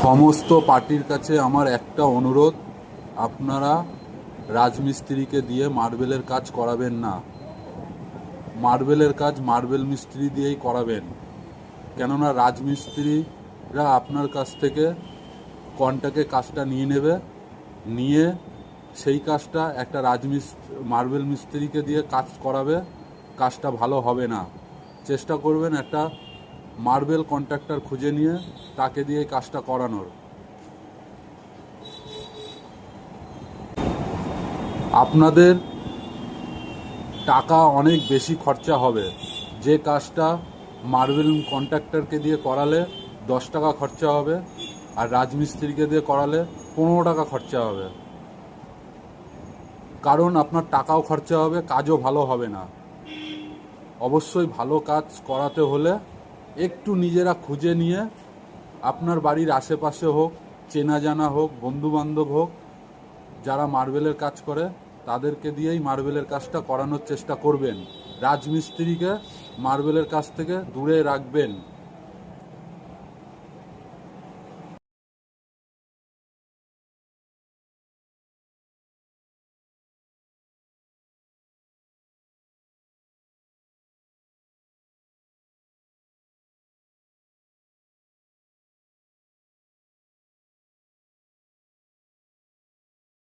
সমস্ত পার্টির কাছে আমার একটা অনুরোধ, আপনারা রাজমিস্ত্রিকে দিয়ে মার্বেলের কাজ করাবেন না। মার্বেলের কাজ মার্বেল মিস্ত্রি দিয়েই করাবেন, কেননা রাজমিস্ত্রিরা আপনার কাছ থেকে কন্ট্রাক্টে কাজটা নিয়ে নেবে, নিয়ে সেই কাজটা একটা মার্বেল মিস্ত্রিকে দিয়ে কাজ করাবে, কাজটা ভালো হবে না। চেষ্টা করবেন একটা মার্বেল কন্ট্রাক্টর খুঁজে নিয়ে তাকে দিয়ে কাজটা করানোর। আপনাদের টাকা অনেক বেশি খরচা হবে। যে কাজটা মার্বেল কন্ট্রাক্টরকে দিয়ে করালে 10 টাকা খরচা হবে, আর রাজমিস্ত্রিকে দিয়ে করালে 15 টাকা খরচা হবে। কারণ আপনার টাকাও খরচা হবে, কাজও ভালো হবে না। অবশ্যই ভালো কাজ করাতে হলে একটু নিজেরা খুঁজে নিয়ে, আপনার বাড়ির আশেপাশে হোক, চেনা জানা হোক, বন্ধুবান্ধব হোক, যারা মার্বেলের কাজ করে তাদেরকে দিয়েই মার্বেলের কাজটা করানোর চেষ্টা করবেন। রাজমিস্ত্রিকে মার্বেলের কাজ থেকে দূরে রাখবেন।